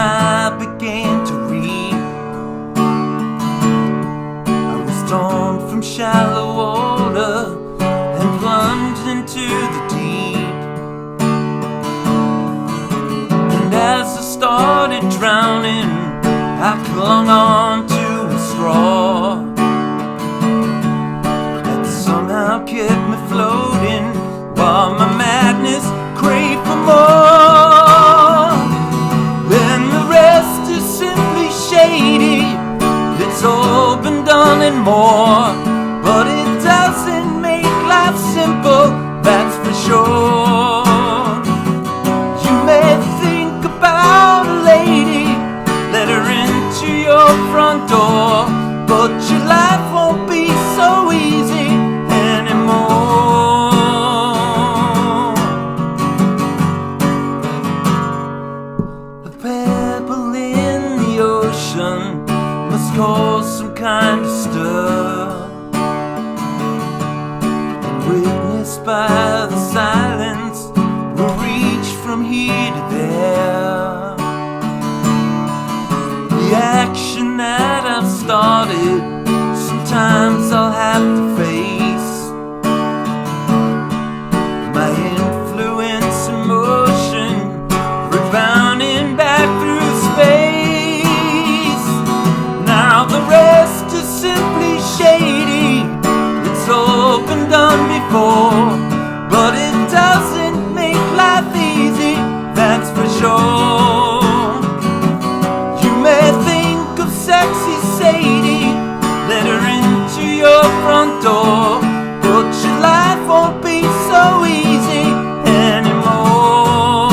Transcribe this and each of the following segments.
I began to read. I was torn from shallow water and plunged into the deep. And as I started drowning, I clung on to a straw that somehow kept me floating while my madness craved for more. And the rest is simply shady. It's all been done and more, but it doesn't make life simple, that's for sure. You may think about a lady, let her into your front door, but your life won't be so easy anymore. A pebble in the ocean must cause some kind of stir, and witnessed by the silence will reach from here to there. The action that I've started, sometimes I'll have to face. My influence and motion rebounding back through space. Now the rest is simply shady. It's all been done before, but it doesn't make life easy, that's for sure. Sexy Sadie, let her into your front door, but your life won't be so easy anymore.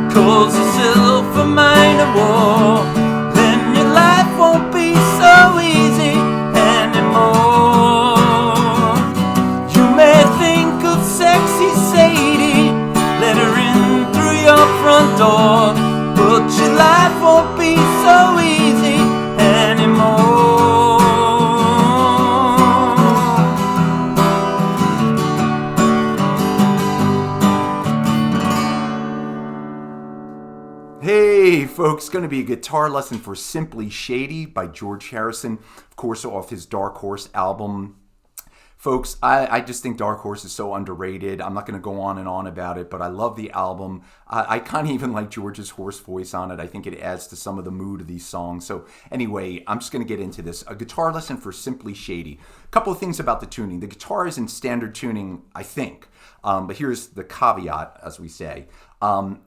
'Cause the silver minor war, then your life won't be so easy anymore. You may think of sexy Sadie, let her in through your front door, but your life won't be so easy anymore. Hey folks, going to be a guitar lesson for Simply Shady by George Harrison, of course off his Dark Horse album. Folks, I just think Dark Horse is so underrated. I'm not going to go on and on about it, but I love the album. I kind of even like George's hoarse voice on it. I think it adds to some of the mood of these songs. So anyway, I'm just going to get into this. A guitar lesson for Simply Shady. A couple of things about the tuning. The guitar is in standard tuning, I think. But here's the caveat, as we say.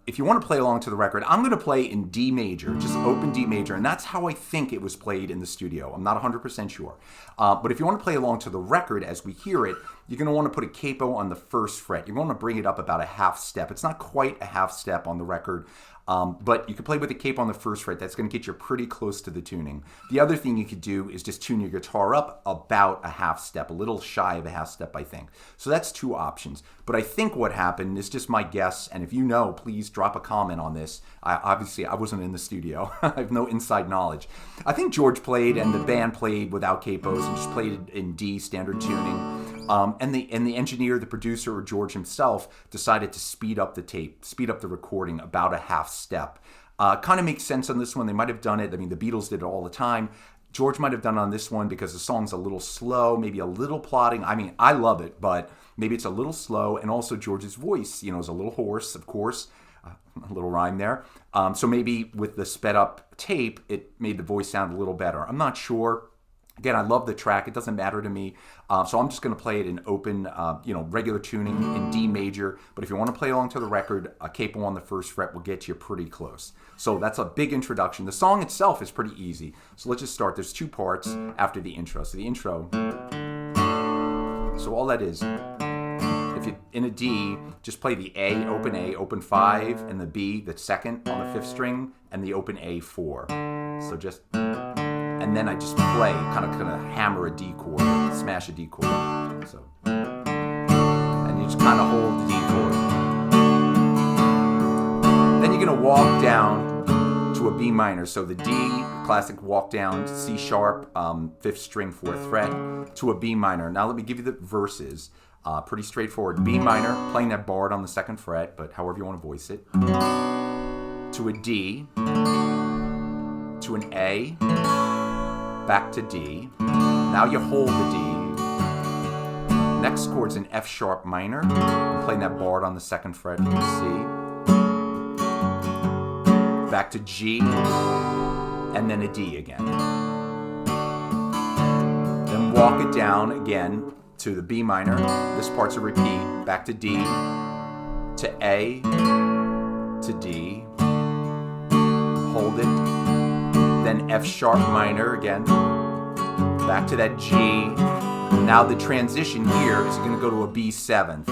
If you want to play along to the record, I'm going to play in D major, just open D major, and that's how I think it was played in the studio. I'm not 100% sure. But if you want to play along to the record as we hear it, you're going to want to put a capo on the first fret. You're going to bring it up about a half step. It's not quite a half step on the record, but you can play with a capo on the first fret. That's going to get you pretty close to the tuning. The other thing you could do is just tune your guitar up about a half step, a little shy of a half step, I think. So that's two options. But I think what happened is just my guess, and if you know, please drop a comment on this. Obviously, I wasn't in the studio. I have no inside knowledge. I think George played and the band played without capos and just played it in D standard tuning. And the engineer, the producer, or George himself decided to speed up the tape, speed up the recording about a half step. Kind of makes sense on this one. They might have done it. I mean, the Beatles did it all the time. George might have done it on this one because the song's a little slow, maybe a little plodding. I mean, I love it, but maybe it's a little slow. And also George's voice, is a little hoarse, of course. A little rhyme there. So maybe with the sped up tape, it made the voice sound a little better. I'm not sure. Again, I love the track. It doesn't matter to me. So I'm just going to play it in open, regular tuning in D major. But if you want to play along to the record, a capo on the first fret will get you pretty close. So that's a big introduction. The song itself is pretty easy. So let's just start. There's two parts after the intro. So the intro. So all that is, if you in a D, just play the A, open 5, and the B, the second on the 5th string, and the open A 4. So just... and then I just play, kind of hammer a D chord, smash a D chord. So, and you just kind of hold the D chord. Then you're gonna walk down to a B minor. So the D, classic walk down, C sharp, 5th string, 4th fret, to a B minor. Now let me give you the verses. Pretty straightforward. B minor, playing that barred on the 2nd fret, but however you want to voice it. To a D, to an A, back to D. Now you hold the D. Next chord's an F sharp minor. I'm playing that barred on the 2nd fret of C. Back to G, and then a D again. Then walk it down again to the B minor. This part's a repeat. Back to D, to A, to D. Hold it. Then F sharp minor again. Back to that G. Now the transition here is going to go to a B7.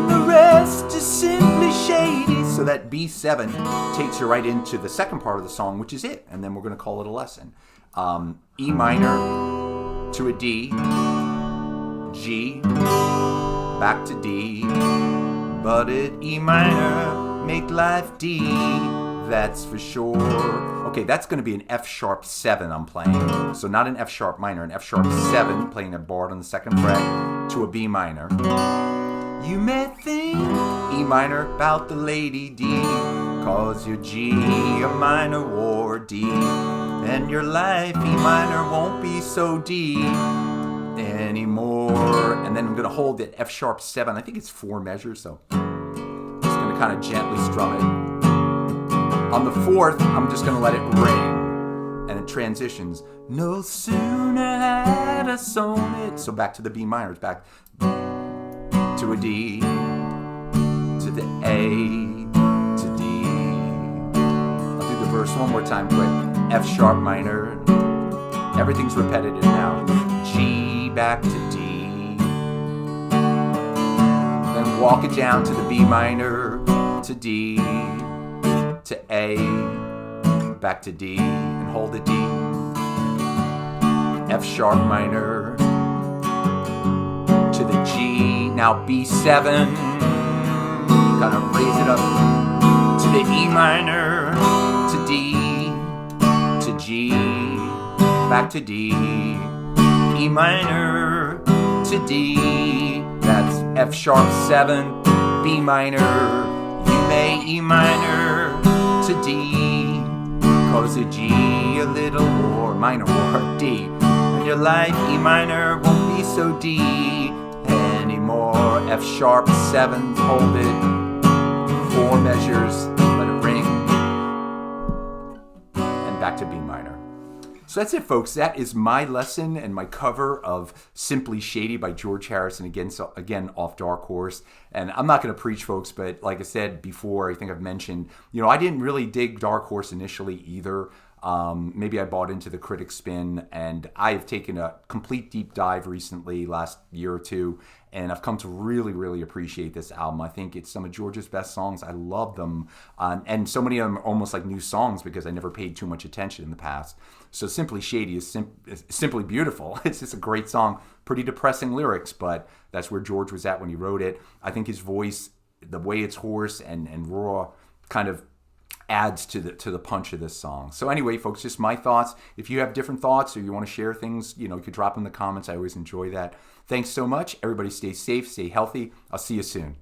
The rest is simply shady. So that B7 takes you right into the 2nd part of the song, which is it. And then we're going to call it a lesson. E minor to a D, G, back to D, but at E minor, make life D, that's for sure. Okay, that's going to be an F sharp 7 I'm playing. So not an F sharp minor, an F sharp 7, playing a barred on the 2nd fret to a B minor. You may think E minor about the lady D, cause your G a minor or D, and your life E minor won't be so D anymore. And then I'm going to hold that F sharp 7. I think it's 4 measures, so just going to kind of gently strum it. On the 4th, I'm just going to let it ring. And it transitions. No sooner had I sown it. So back to the B minor. It's back to a D, to the A, to D. I'll do the verse one more time quick. F sharp minor. Everything's repetitive now. G back to D. Then walk it down to the B minor, to D, to A, back to D, and hold the D. F sharp minor, to the G, now B7, kind of raise it up, to the E minor, to D, to G, back to D, E minor, to D, that's F sharp 7, B minor, you may E minor, to D, cause a G a little or minor or D, and your life E minor won't be so D anymore. F sharp 7, hold it, 4 measures, let it ring, and back to B minor. So that's it, folks. That is my lesson and my cover of Simply Shady by George Harrison, again off Dark Horse. And I'm not going to preach, folks, but like I said before, I think I've mentioned, I didn't really dig Dark Horse initially either. Maybe I bought into the critic spin, and I've taken a complete deep dive recently, last year or two, and I've come to really, really appreciate this album. I think it's some of George's best songs. I love them, and so many of them are almost like new songs because I never paid too much attention in the past. So Simply Shady is simply beautiful. It's just a great song, pretty depressing lyrics, but that's where George was at when he wrote it. I think his voice, the way it's hoarse and raw, kind of adds to the punch of this song. So anyway, folks, just my thoughts. If you have different thoughts or you want to share things, you could drop in the comments. I always enjoy that. Thanks so much. Everybody stay safe, stay healthy. I'll see you soon.